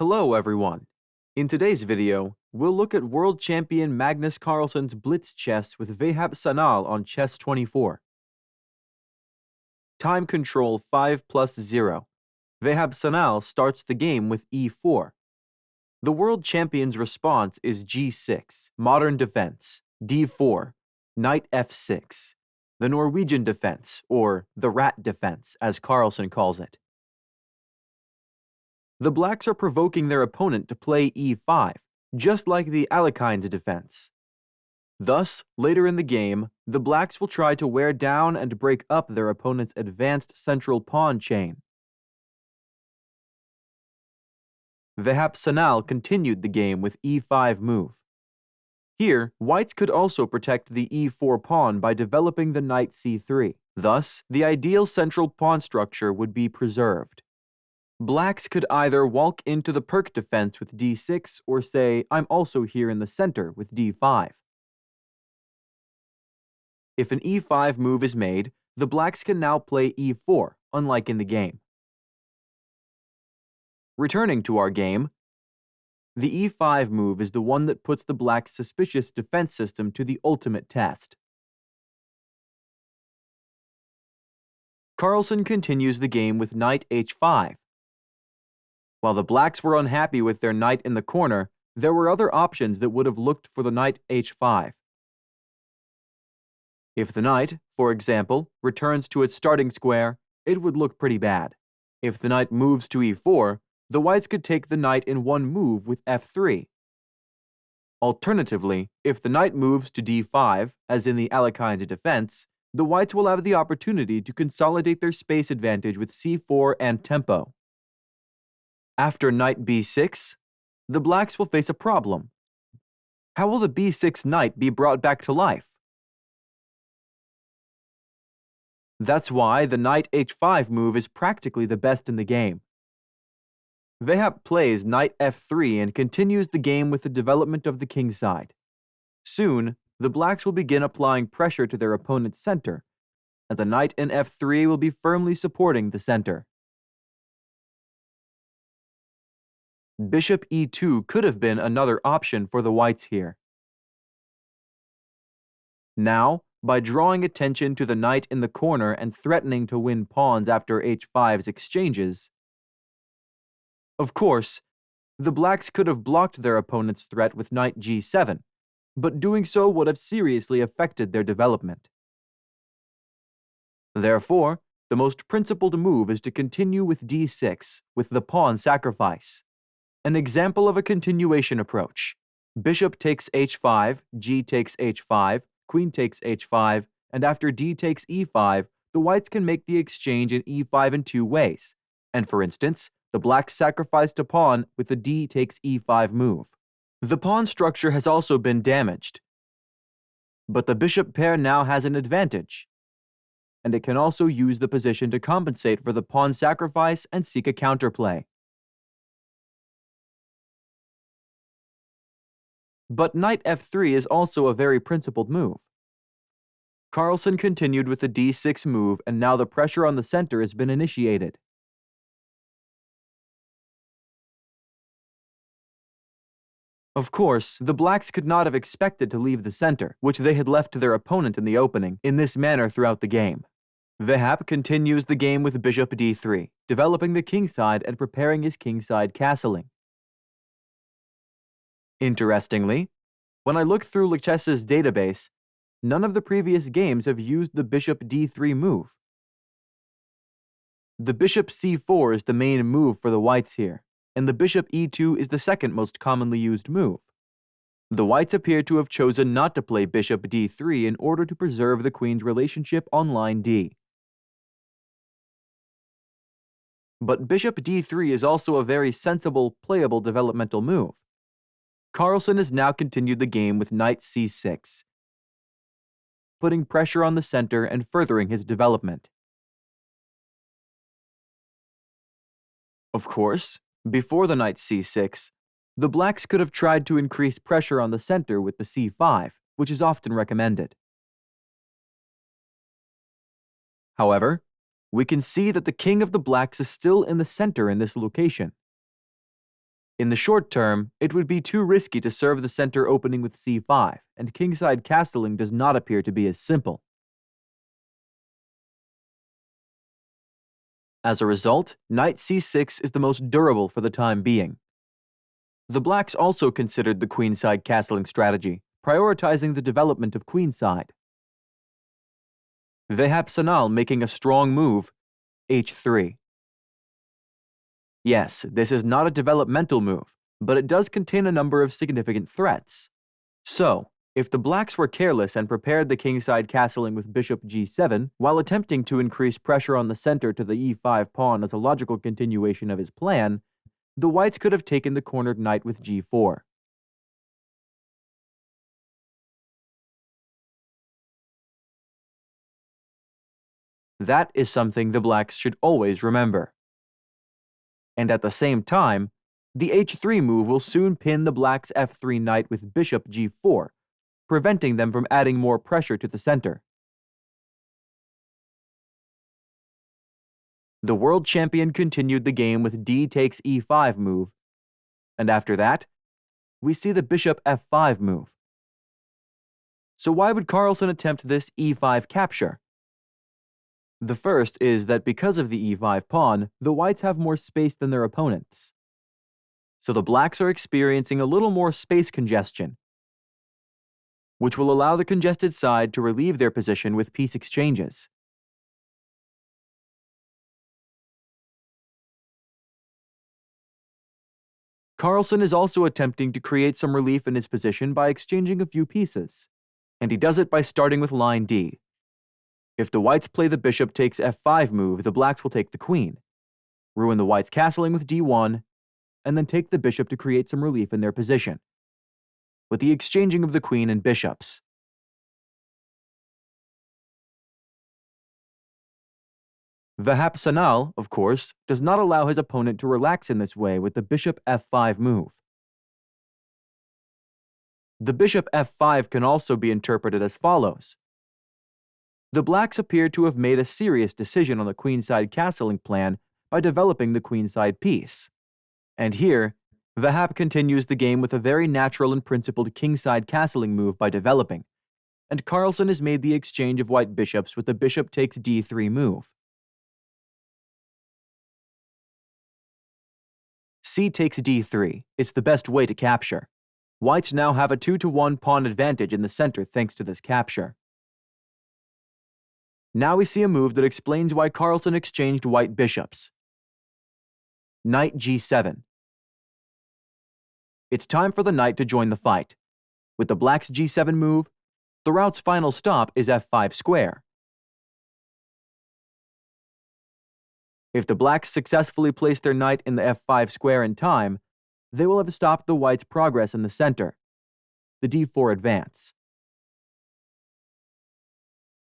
Hello everyone! In today's video, we'll look at world champion Magnus Carlsen's Blitz chess with Vahap Şanal on Chess24. Time control 5+0. Vahap Şanal starts the game with e4. The world champion's response is g6, modern defense, d4, knight f6, the Norwegian defense, or the rat defense, as Carlsen calls it. The blacks are provoking their opponent to play e5, just like the Alekhine defense. Thus, later in the game, the blacks will try to wear down and break up their opponent's advanced central pawn chain. Vahap Şanal continued the game with e5 move. Here, whites could also protect the e4 pawn by developing the knight c3. Thus, the ideal central pawn structure would be preserved. Blacks could either walk into the Perk defense with d6 or say, I'm also here in the center with d5. If an e5 move is made, the blacks can now play e4, unlike in the game. Returning to our game, the e5 move is the one that puts the blacks' suspicious defense system to the ultimate test. Carlsen continues the game with knight h5. While the blacks were unhappy with their knight in the corner, there were other options that would have looked for the knight h5. If the knight, for example, returns to its starting square, it would look pretty bad. If the knight moves to e4, the whites could take the knight in one move with f3. Alternatively, if the knight moves to d5, as in the Alekhine defense, the whites will have the opportunity to consolidate their space advantage with c4 and tempo. After knight b6, the blacks will face a problem. How will the b6 knight be brought back to life? That's why the knight h5 move is practically the best in the game. Vahap plays knight f3 and continues the game with the development of the king side. Soon, the blacks will begin applying pressure to their opponent's center, and the knight in f3 will be firmly supporting the center. Bishop e2 could have been another option for the whites here. Now, by drawing attention to the knight in the corner and threatening to win pawns after h5's exchanges, of course, the blacks could have blocked their opponent's threat with knight g7, but doing so would have seriously affected their development. Therefore, the most principled move is to continue with d6, with the pawn sacrifice. An example of a continuation approach. Bishop takes h5, g takes h5, queen takes h5, and after d takes e5, the whites can make the exchange in e5 in two ways. And for instance, the blacks sacrificed a pawn with the d takes e5 move. The pawn structure has also been damaged. But the bishop pair now has an advantage, and it can also use the position to compensate for the pawn sacrifice and seek a counterplay. But knight f3 is also a very principled move. Carlsen continued with the d6 move, and now the pressure on the center has been initiated. Of course, the blacks could not have expected to leave the center, which they had left to their opponent in the opening, in this manner throughout the game. Vahap continues the game with bishop d3, developing the kingside and preparing his kingside castling. Interestingly, when I look through Chess's database, none of the previous games have used the bishop d3 move. The bishop c4 is the main move for the whites here, and the bishop e2 is the second most commonly used move. The whites appear to have chosen not to play bishop d3 in order to preserve the queen's relationship on line d. But bishop d3 is also a very sensible, playable developmental move. Carlsen has now continued the game with knight c6, putting pressure on the center and furthering his development. Of course, before the knight c6, the blacks could have tried to increase pressure on the center with the c5, which is often recommended. However, we can see that the king of the blacks is still in the center in this location. In the short term, it would be too risky to serve the center opening with c5, and kingside castling does not appear to be as simple. As a result, knight c6 is the most durable for the time being. The blacks also considered the queenside castling strategy, prioritizing the development of queenside. Vahap Şanal making a strong move, h3. Yes, this is not a developmental move, but it does contain a number of significant threats. So, if the blacks were careless and prepared the kingside castling with bishop g7 while attempting to increase pressure on the center to the e5 pawn as a logical continuation of his plan, the whites could have taken the cornered knight with g4. That is something the blacks should always remember. And at the same time, the h3 move will soon pin the blacks' f3 knight with bishop g4, preventing them from adding more pressure to the center. The world champion continued the game with d takes e5 move, and after that, we see the bishop f5 move. So why would Carlsen attempt this e5 capture? The first is that because of the e5 pawn, the whites have more space than their opponents. So the blacks are experiencing a little more space congestion, which will allow the congested side to relieve their position with piece exchanges. Carlsen is also attempting to create some relief in his position by exchanging a few pieces, and he does it by starting with line d. If the whites play the bishop takes f5 move, the blacks will take the queen, ruin the whites' castling with d1, and then take the bishop to create some relief in their position, with the exchanging of the queen and bishops. Vahap Şanal, of course, does not allow his opponent to relax in this way with the bishop f5 move. The bishop f5 can also be interpreted as follows. The blacks appear to have made a serious decision on the queenside castling plan by developing the queenside piece. And here, Vahap continues the game with a very natural and principled kingside castling move by developing, and Carlsen has made the exchange of white bishops with the bishop takes d3 move. C takes d3. It's the best way to capture. Whites now have a 2-to-1 pawn advantage in the center thanks to this capture. Now we see a move that explains why Carlsen exchanged white bishops. Knight g7. It's time for the knight to join the fight. With the black's g7 move, the route's final stop is f5 square. If the blacks successfully place their knight in the f5 square in time, they will have stopped the whites' progress in the center, the d4 advance.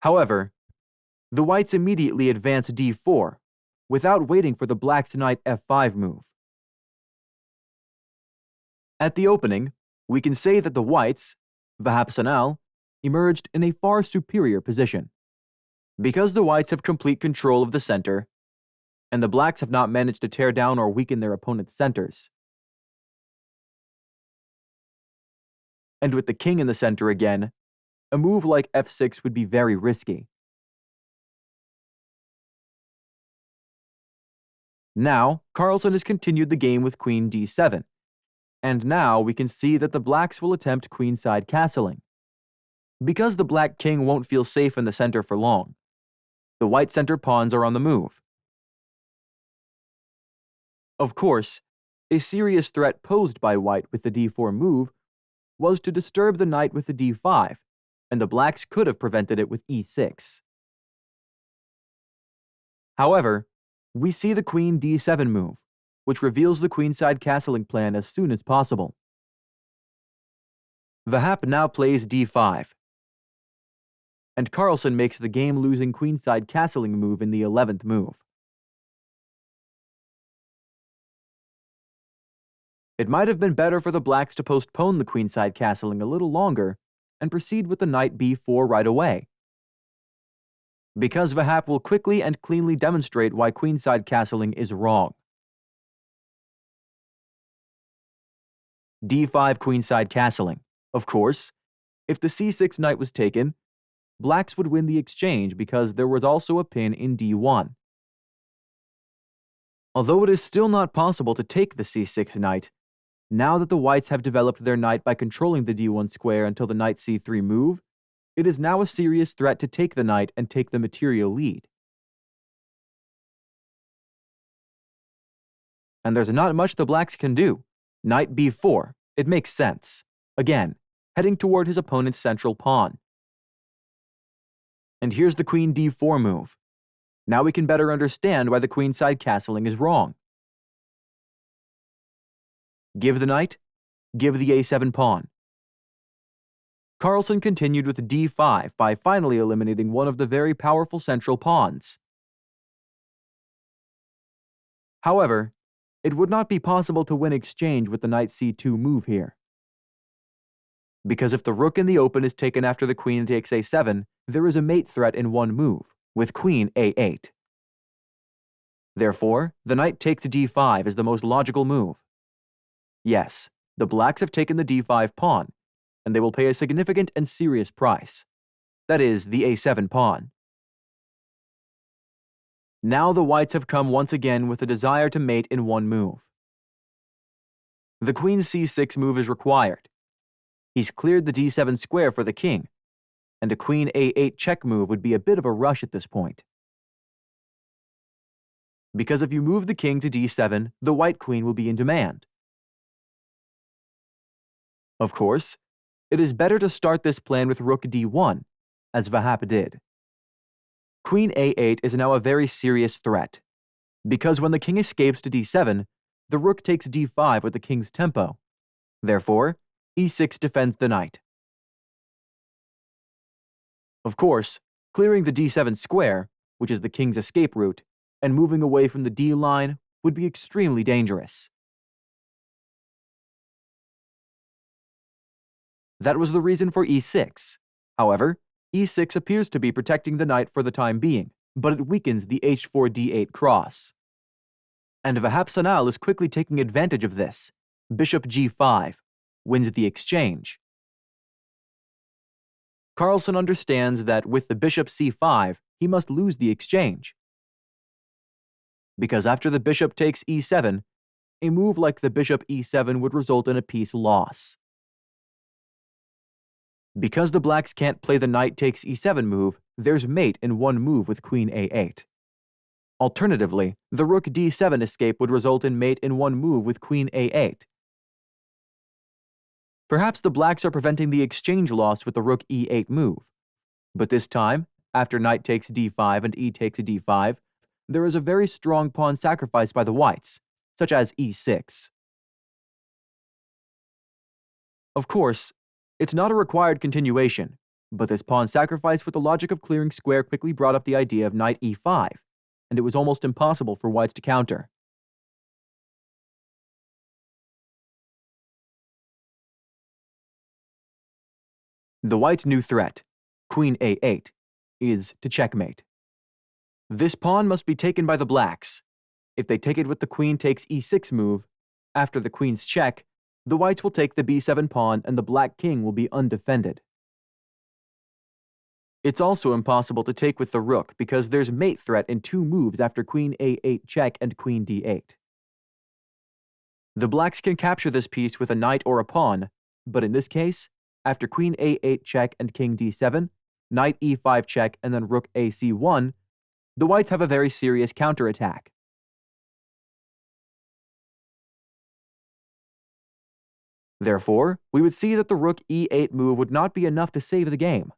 However, the whites immediately advance d4, without waiting for the black's knight f5 move. At the opening, we can say that the whites, Vahap Şanal, emerged in a far superior position. Because the whites have complete control of the center, and the blacks have not managed to tear down or weaken their opponent's centers. And with the king in the center again, a move like f6 would be very risky. Now, Carlsen has continued the game with queen d7, and now we can see that the blacks will attempt queenside castling. Because the black king won't feel safe in the center for long, the white center pawns are on the move. Of course, a serious threat posed by white with the d4 move was to disturb the knight with the d5, and the blacks could have prevented it with e6. However, we see the queen d7 move, which reveals the queenside castling plan as soon as possible. Vahap now plays d5, and Carlsen makes the game-losing queenside castling move in the 11th move. It might have been better for the blacks to postpone the queenside castling a little longer and proceed with the knight b4 right away, because Vahap will quickly and cleanly demonstrate why queenside castling is wrong. d5 queenside castling. Of course, if the c6 knight was taken, blacks would win the exchange because there was also a pin in d1. Although it is still not possible to take the c6 knight, now that the whites have developed their knight by controlling the d1 square until the knight c3 move, it is now a serious threat to take the knight and take the material lead. And there's not much the blacks can do. Knight b4, it makes sense. Again, heading toward his opponent's central pawn. And here's the queen d4 move. Now we can better understand why the queenside castling is wrong. Give the knight, give the a7 pawn. Carlsen continued with d5 by finally eliminating one of the very powerful central pawns. However, it would not be possible to win exchange with the knight c2 move here. Because if the rook in the open is taken after the queen takes a7, there is a mate threat in one move, with queen a8. Therefore, the knight takes d5 is the most logical move. Yes, the blacks have taken the d5 pawn, and they will pay a significant and serious price. That is, the a7 pawn. Now the whites have come once again with a desire to mate in one move. The queen c6 move is required. He's cleared the d7 square for the king, and a queen a8 check move would be a bit of a rush at this point. Because if you move the king to d7, the white queen will be in demand. Of course, it is better to start this plan with rook d1, as Vahap did. Queen a8 is now a very serious threat, because when the king escapes to d7, the rook takes d5 with the king's tempo. Therefore, e6 defends the knight. Of course, clearing the d7 square, which is the king's escape route, and moving away from the d line would be extremely dangerous. That was the reason for e6. However, e6 appears to be protecting the knight for the time being, but it weakens the h4 d8 cross. And Vahap Şanal is quickly taking advantage of this. Bishop g5 wins the exchange. Carlsen understands that with the bishop c5, he must lose the exchange. Because after the bishop takes e7, a move like the bishop e7 would result in a piece loss. Because the blacks can't play the knight takes e7 move, there's mate in one move with queen a8. Alternatively, the rook d7 escape would result in mate in one move with queen a8. Perhaps the blacks are preventing the exchange loss with the rook e8 move. But this time, after knight takes d5 and e takes d5, there is a very strong pawn sacrifice by the whites, such as e6. Of course, it's not a required continuation, but this pawn sacrifice with the logic of clearing square quickly brought up the idea of knight e5, and it was almost impossible for whites to counter. The whites' new threat, queen a8, is to checkmate. This pawn must be taken by the blacks. If they take it with the queen takes e6 move, after the queen's check, the whites will take the b7 pawn and the black king will be undefended. It's also impossible to take with the rook because there's mate threat in two moves after queen a8 check and queen d8. The blacks can capture this piece with a knight or a pawn, but in this case, after queen a8 check and king d7, knight e5 check and then rook ac1, the whites have a very serious counterattack. Therefore, we would see that the rook e8 move would not be enough to save the game.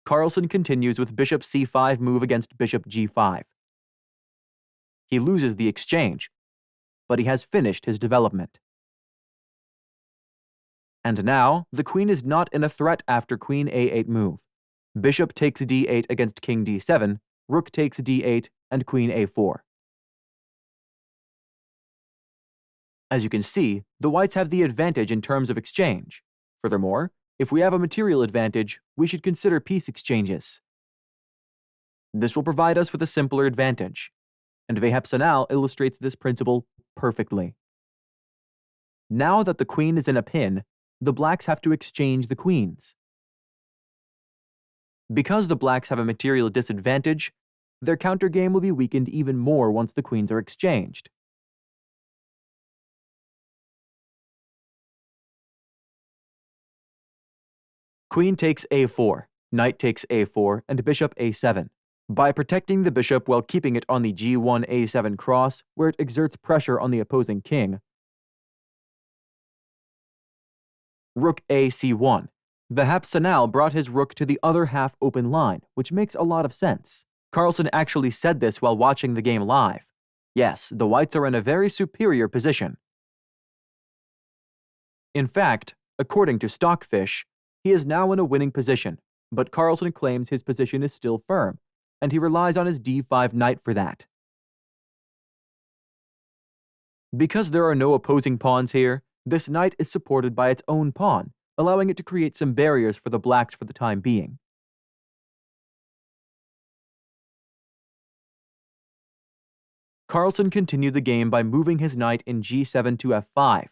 Carlsen continues with bishop c5 move against bishop g5. He loses the exchange, but he has finished his development. And now, the queen is not in a threat after queen a8 move. Bishop takes d8 against king d7, rook takes d8, and queen a4. As you can see, the whites have the advantage in terms of exchange. Furthermore, if we have a material advantage, we should consider piece exchanges. This will provide us with a simpler advantage, and Vahap Şanal illustrates this principle perfectly. Now that the queen is in a pin, the blacks have to exchange the queens. Because the blacks have a material disadvantage, their countergame will be weakened even more once the queens are exchanged. Queen takes a4, knight takes a4, and bishop a7. By protecting the bishop while keeping it on the g1 a7 cross, where it exerts pressure on the opposing king, rook a c1. Vahap Şanal brought his rook to the other half-open line, which makes a lot of sense. Carlsen actually said this while watching the game live. Yes, the whites are in a very superior position. In fact, according to Stockfish, he is now in a winning position, but Carlsen claims his position is still firm, and he relies on his d5 knight for that. Because there are no opposing pawns here, this knight is supported by its own pawn, allowing it to create some barriers for the blacks for the time being. Carlsen continued the game by moving his knight in g7 to f5.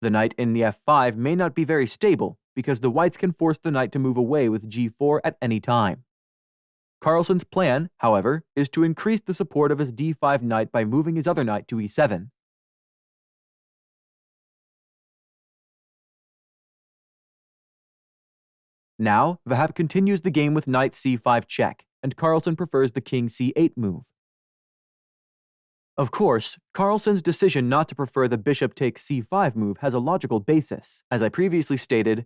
The knight in the f5 may not be very stable, because the whites can force the knight to move away with g4 at any time. Carlsen's plan, however, is to increase the support of his d5 knight by moving his other knight to e7. Now, Vahap continues the game with knight c5 check, and Carlsen prefers the king c8 move. Of course, Carlsen's decision not to prefer the bishop takes c5 move has a logical basis. As I previously stated,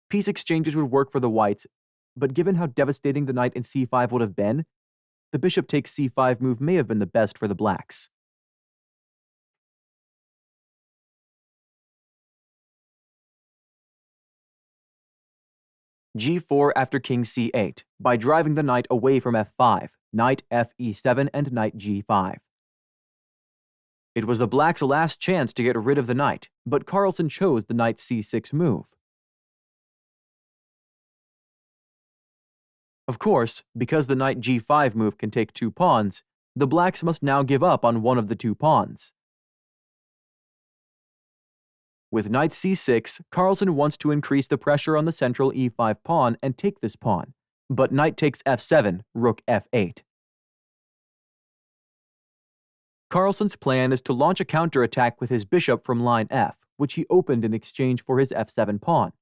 piece exchanges would work for the whites, but given how devastating the knight in c5 would have been, the bishop takes c5 move may have been the best for the blacks. g4 after king c8, by driving the knight away from f5, knight fe7 and knight g5. It was the blacks' last chance to get rid of the knight, but Carlsen chose the knight c6 move. Of course, because the knight g5 move can take two pawns, the blacks must now give up on one of the two pawns. With knight c6, Carlsen wants to increase the pressure on the central e5 pawn and take this pawn, but knight takes f7, rook f8. Carlsen's plan is to launch a counterattack with his bishop from line f, which he opened in exchange for his f7 pawn.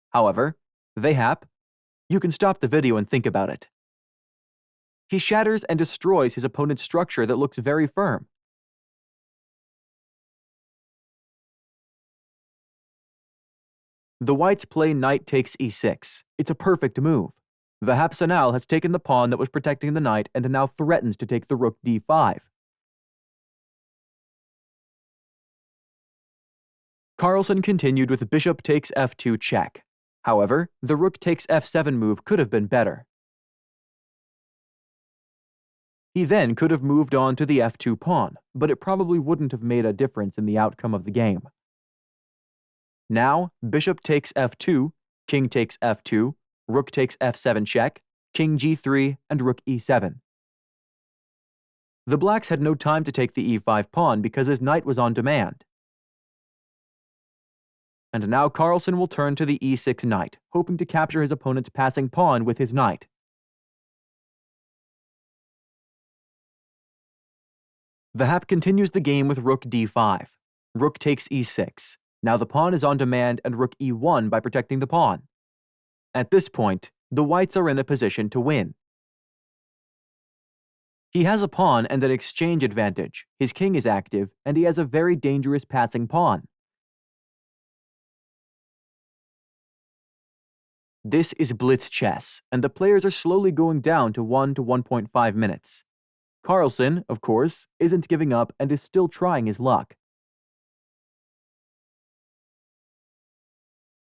However, Vahap, you can stop the video and think about it. He shatters and destroys his opponent's structure that looks very firm. The whites play knight takes e6. It's a perfect move. Vahap Şanal has taken the pawn that was protecting the knight and now threatens to take the rook d5. Carlsen continued with bishop takes f2 check. However, the rook takes f7 move could have been better. He then could have moved on to the f2 pawn, but it probably wouldn't have made a difference in the outcome of the game. Now, bishop takes f2, king takes f2, rook takes f7 check, king g3, and rook e7. The blacks had no time to take the e5 pawn because his knight was on demand. And now Carlsen will turn to the e6 knight, hoping to capture his opponent's passing pawn with his knight. Vahap continues the game with rook d5. Rook takes e6. Now the pawn is on demand and rook e1 by protecting the pawn. At this point, the whites are in a position to win. He has a pawn and an exchange advantage, his king is active, and he has a very dangerous passing pawn. This is Blitz chess, and the players are slowly going down to 1 to 1.5 minutes. Carlsen, of course, isn't giving up and is still trying his luck.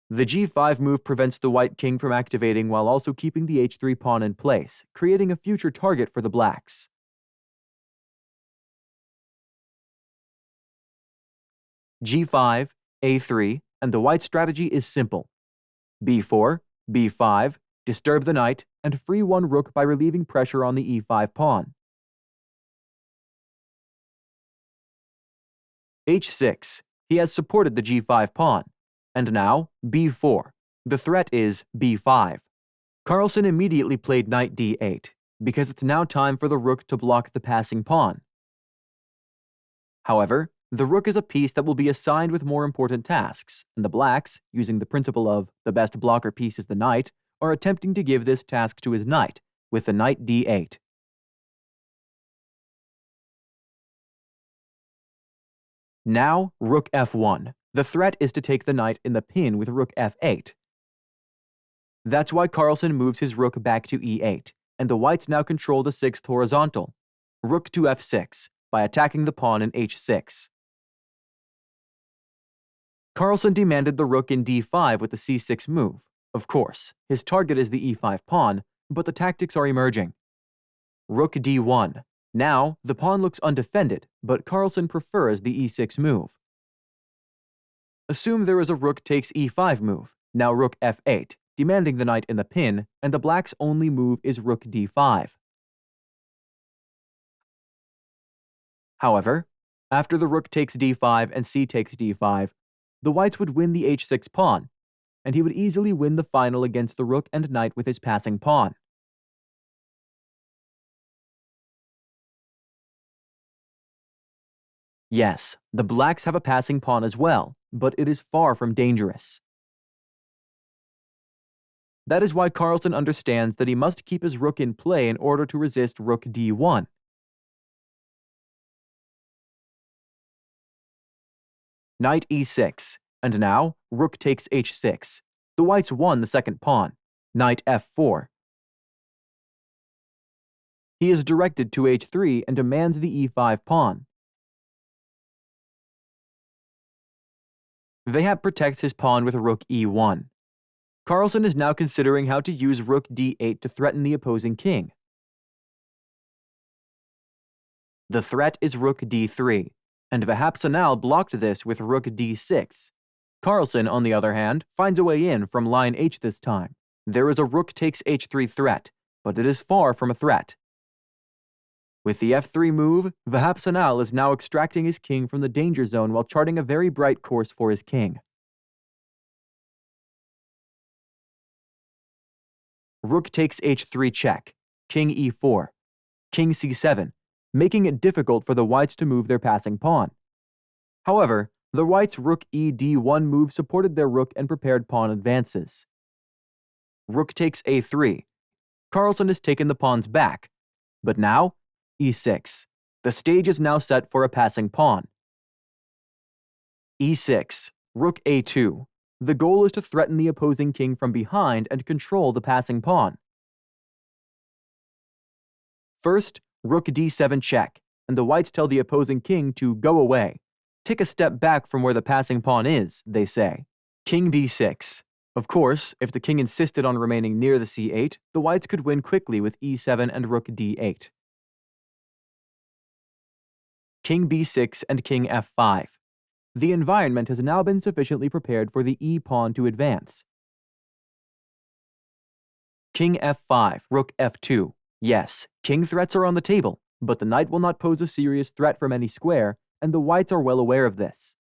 The g5 move prevents the white king from activating while also keeping the h3 pawn in place, creating a future target for the blacks. g5, a3, and the white strategy is simple. b4, b5, disturb the knight, and free one rook by relieving pressure on the e5 pawn. h6. He has supported the g5 pawn. And now, b4. The threat is b5. Carlsen immediately played knight d8, because it's now time for the rook to block the passing pawn. However, the rook is a piece that will be assigned with more important tasks, and the blacks, using the principle of the best blocker piece is the knight, are attempting to give this task to his knight, with the knight d8. Now, rook f1. The threat is to take the knight in the pin with rook f8. That's why Carlsen moves his rook back to e8, and the whites now control the 6th horizontal, rook to f6, by attacking the pawn in h6. Carlsen demanded the rook in d5 with the c6 move. Of course, his target is the e5 pawn, but the tactics are emerging. Rook d1. Now, the pawn looks undefended, but Carlsen prefers the e6 move. Assume there is a rook takes e5 move, now rook f8, demanding the knight in the pin, and the blacks' only move is rook d5. However, after the rook takes d5 and c takes d5, the whites would win the h6 pawn, and he would easily win the final against the rook and knight with his passing pawn. Yes, the blacks have a passing pawn as well, but it is far from dangerous. That is why Carlsen understands that he must keep his rook in play in order to resist rook d1. Knight e6, and now rook takes h6. The whites won the second pawn. Knight f4. He is directed to h3 and demands the e5 pawn. Vahap protects his pawn with rook e1. Carlsen is now considering how to use rook d8 to threaten the opposing king. The threat is rook d3, and Vahap Şanal blocked this with rook d6. Carlsen, on the other hand, finds a way in from line h this time. There is a rook takes h3 threat, but it is far from a threat. With the f3 move, Vahap Şanal is now extracting his king from the danger zone while charting a very bright course for his king. Rook takes h3 check, king e4, king c7, making it difficult for the whites to move their passing pawn. However, the whites' rook e d1 move supported their rook and prepared pawn advances. Rook takes a3. Carlsen has taken the pawns back, but now, e6. The stage is now set for a passing pawn. e6, rook a2. The goal is to threaten the opposing king from behind and control the passing pawn. First, rook d7 check, and the whites tell the opposing king to go away. Take a step back from where the passing pawn is, they say. King b6. Of course, if the king insisted on remaining near the c8, the whites could win quickly with e7 and rook d8. King b6 and king f5. The environment has now been sufficiently prepared for the e-pawn to advance. King f5, rook f2. Yes, king threats are on the table, but the knight will not pose a serious threat from any square, and the whites are well aware of this.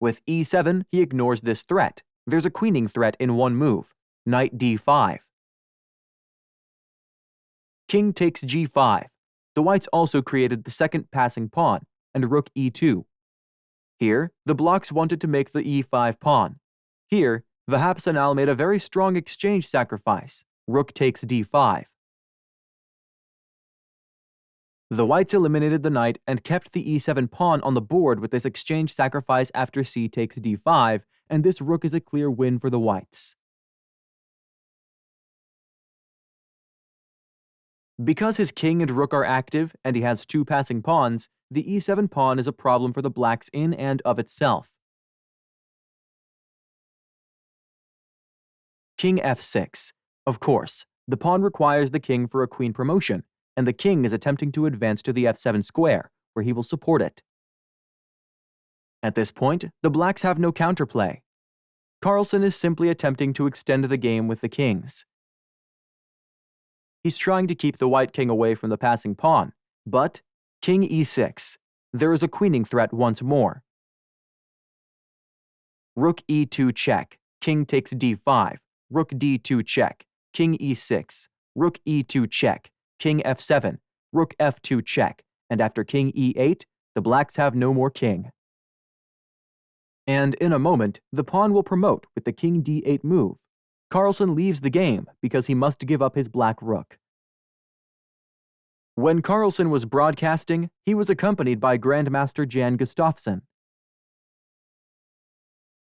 With e7, he ignores this threat. There's a queening threat in one move, knight d5. King takes g5. The whites also created the second passing pawn, and rook e2. Here, the blocks wanted to make the e5 pawn. Here, Vahap Şanal made a very strong exchange sacrifice, rook takes d5. The whites eliminated the knight and kept the e7 pawn on the board with this exchange sacrifice after c takes d5, and this rook is a clear win for the whites. Because his king and rook are active, and he has two passing pawns, the e7 pawn is a problem for the blacks in and of itself. King f6. Of course, the pawn requires the king for a queen promotion, and the king is attempting to advance to the f7 square, where he will support it. At this point, the blacks have no counterplay. Carlsen is simply attempting to extend the game with the kings. He's trying to keep the white king away from the passing pawn, but King e6. There is a queening threat once more. Rook e2 check. King takes d5. Rook d2 check. King e6. Rook e2 check. King f7. Rook f2 check. And after king e8, the blacks have no more king. And in a moment, the pawn will promote with the king d8 move. Carlsen leaves the game because he must give up his black rook. When Carlsen was broadcasting, he was accompanied by Grandmaster Jan Gustafsson.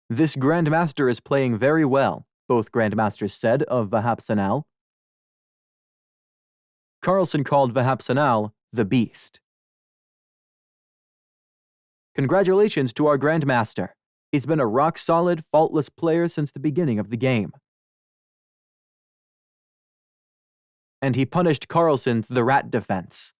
This Grandmaster is playing very well, both Grandmasters said of Vahap Şanal. Carlsen called Vahap Şanal the Beast. Congratulations to our Grandmaster. He's been a rock-solid, faultless player since the beginning of the game. And he punished Carlsen's the rat defense.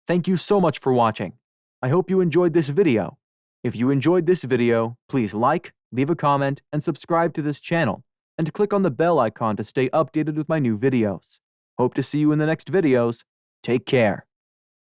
Thank you so much for watching. I hope you enjoyed this video. If you enjoyed this video, please like, leave a comment, and subscribe to this channel, and click on the bell icon to stay updated with my new videos. Hope to see you in the next videos. Take care.